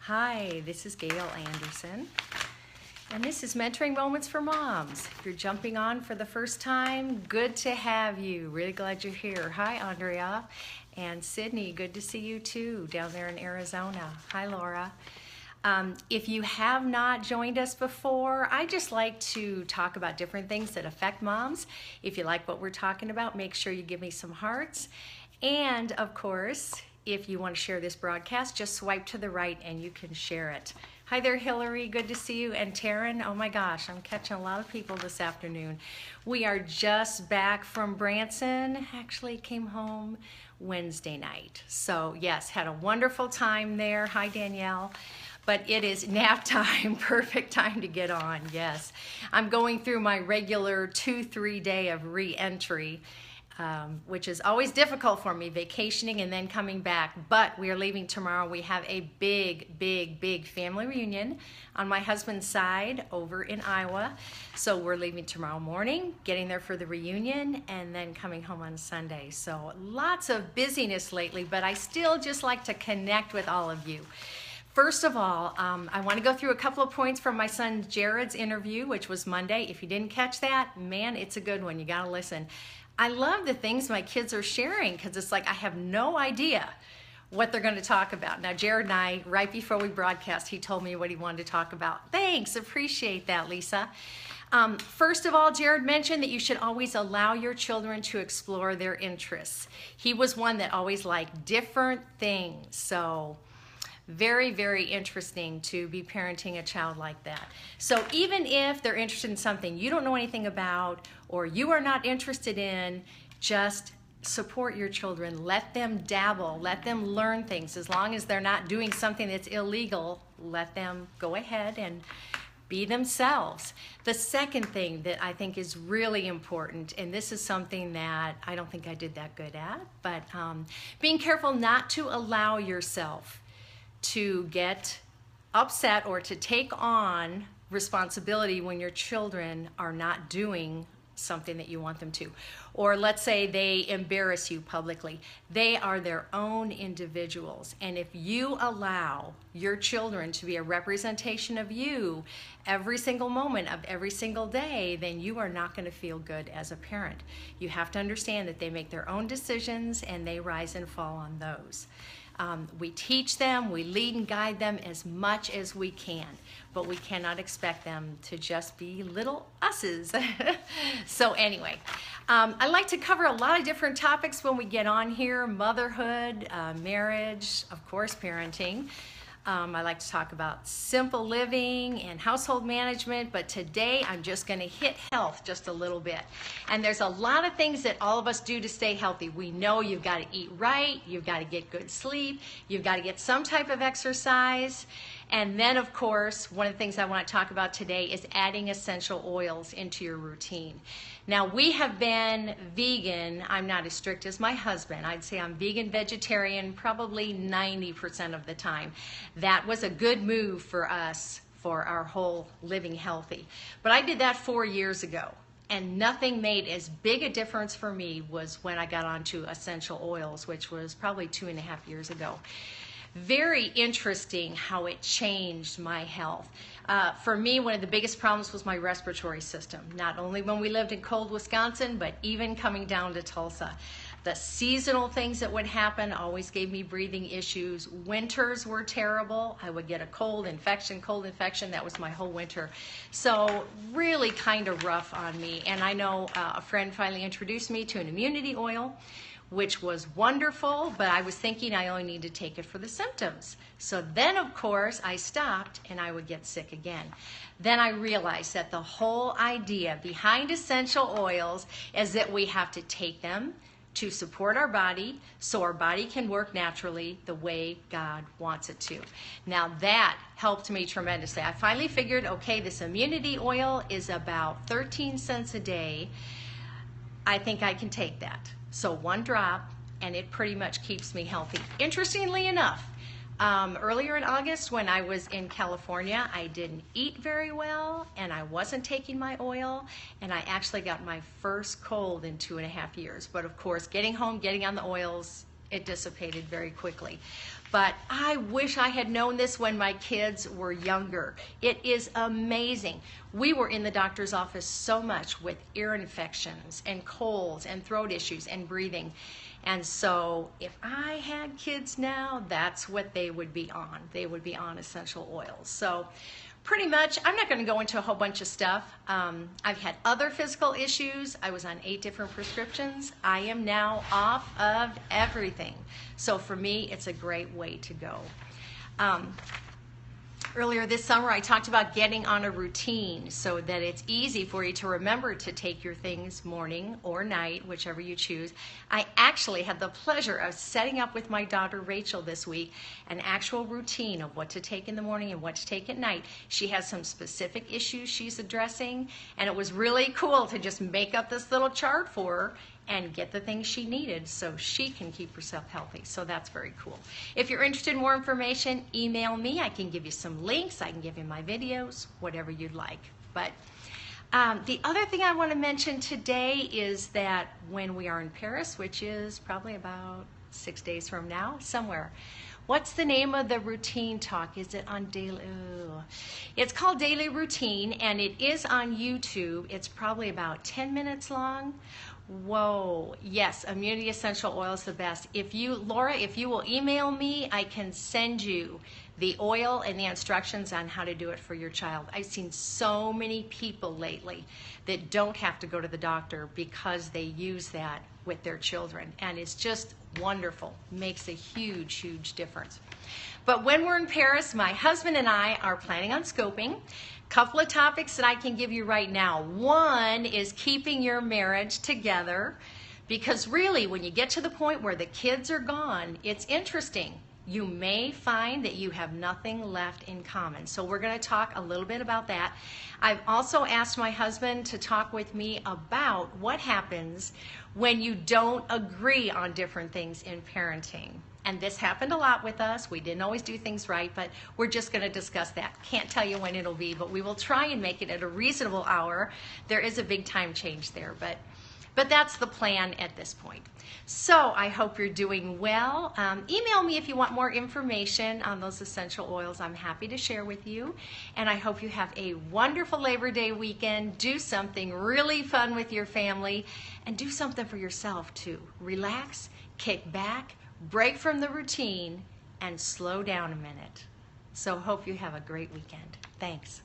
Hi, this is Gail Anderson, and this is Mentoring Moments for Moms. If you're jumping on for the first time, good to have you. Really glad you're here. Hi, Andrea and Sydney. Good to see you too down there in Arizona. Hi, Laura. If you have not joined us before, I just like to talk about different things that affect moms. If you like what we're talking about, make sure you give me some hearts. And of course, if you want to share this broadcast, just swipe to the right and you can share it. Hi there, Hillary. Good to see you. And Taryn, oh my gosh, I'm catching a lot of people this afternoon. We are just back from Branson. Actually came home Wednesday night. So yes, had a wonderful time there. Hi, Danielle. But it is nap time, perfect time to get on, yes. I'm going through my regular 2-3 day of re-entry, which is always difficult for me, vacationing and then coming back. But we are leaving tomorrow. We have a big family reunion on my husband's side over in Iowa. So we're leaving tomorrow morning, getting there for the reunion, and then coming home on Sunday. So lots of busyness lately, but I still just like to connect with all of you. First of all, I want to go through a couple of points from my son Jared's interview, which was Monday. If you didn't catch that, man, it's a good one. You got to listen. I love the things my kids are sharing because it's like I have no idea what they're going to talk about. Now, Jared and I, right before we broadcast, he told me what he wanted to talk about. Thanks, appreciate that, Lisa. First of all, Jared mentioned that you should always allow your children to explore their interests. He was one that always liked different things, so very interesting to be parenting a child like that. So even if they're interested in something you don't know anything about or you are not interested in, just support your children. Let them dabble, let them learn things. As long as they're not doing something that's illegal, let them go ahead and be themselves. The second thing that I think is really important, and this is something that I don't think I did that good at, but being careful not to allow yourself to get upset or to take on responsibility when your children are not doing something that you want them to. Or let's say they embarrass you publicly. They are their own individuals. And if you allow your children to be a representation of you every single moment of every single day, then you are not going to feel good as a parent. You have to understand that they make their own decisions and they rise and fall on those. We teach them, we lead and guide them as much as we can, but we cannot expect them to just be little us's. So anyway, I like to cover a lot of different topics when we get on here: motherhood, marriage, of course, parenting. I like to talk about simple living and household management, but today I'm just going to hit health just a little bit. And there's a lot of things that all of us do to stay healthy. We know you've got to eat right, you've got to get good sleep, you've got to get some type of exercise. And then, of course, one of the things I want to talk about today is adding essential oils into your routine. Now, we have been vegan. I'm not as strict as my husband. I'd say I'm vegan vegetarian probably 90% of the time. That was a good move for us for our whole living healthy. But I did that 4 years ago. And nothing made as big a difference for me was when I got onto essential oils, which was probably 2.5 years ago. Very interesting how it changed my health. For me, one of the biggest problems was my respiratory system, not only when we lived in cold Wisconsin, but even coming down to Tulsa. The seasonal things that would happen always gave me breathing issues. Winters were terrible. I would get a cold infection. That was my whole winter. So really kind of rough on me. And I know a friend finally introduced me to an immunity oil, which was wonderful, but I was thinking I only need to take it for the symptoms. So then, of course, I stopped and I would get sick again. Then I realized that the whole idea behind essential oils is that we have to take them to support our body so our body can work naturally the way God wants it to. Now that helped me tremendously. I finally figured, okay, this immunity oil is about 13 cents a day. I think I can take that. So one drop, and it pretty much keeps me healthy. Interestingly enough, earlier in August when I was in California, I didn't eat very well, and I wasn't taking my oil, and I actually got my first cold in 2.5 years. But of course, getting home, getting on the oils, it dissipated very quickly. But I wish I had known this when my kids were younger. It is amazing. We were in the doctor's office so much with ear infections and colds and throat issues and breathing. And so if I had kids now, that's what they would be on. They would be on essential oils. So pretty much, I'm not going to go into a whole bunch of stuff. I've had other physical issues. I was on 8 different prescriptions. I am now off of everything. So for me, it's a great way to go. Earlier this summer, I talked about getting on a routine so that it's easy for you to remember to take your things morning or night, whichever you choose. I actually had the pleasure of setting up with my daughter Rachel this week an actual routine of what to take in the morning and what to take at night. She has some specific issues she's addressing, and it was really cool to just make up this little chart for her and get the things she needed so she can keep herself healthy. So that's very cool. If you're interested in more information, email me. I can give you some links. I can give you my videos, whatever you'd like. But the other thing I want to mention today is that when we are in Paris, which is probably about 6 days from now, somewhere, what's the name of the routine talk? Is it on Daily? It's called Daily Routine, and it is on YouTube. It's probably about 10 minutes long. Whoa, yes, Immunity Essential Oil is the best. Laura, if you will email me, I can send you the oil and the instructions on how to do it for your child. I've seen so many people lately that don't have to go to the doctor because they use that with their children, and it's just wonderful. Makes a huge, huge difference. But when we're in Paris, my husband and I are planning on scoping. Couple of topics that I can give you right now. One is keeping your marriage together, because really when you get to the point where the kids are gone, it's interesting. You may find that you have nothing left in common. So we're going to talk a little bit about that. I've also asked my husband to talk with me about what happens when you don't agree on different things in parenting. And this happened a lot with us. We didn't always do things right, but we're just going to discuss that. Can't tell you when it'll be, but we will try and make it at a reasonable hour. There is a big time change there, but that's the plan at this point. So I hope you're doing well. Email me if you want more information on those essential oils. I'm happy to share with you. And I hope you have a wonderful Labor Day weekend. Do something really fun with your family, and do something for yourself too. Relax, kick back, break from the routine, and slow down a minute. So hope you have a great weekend. Thanks.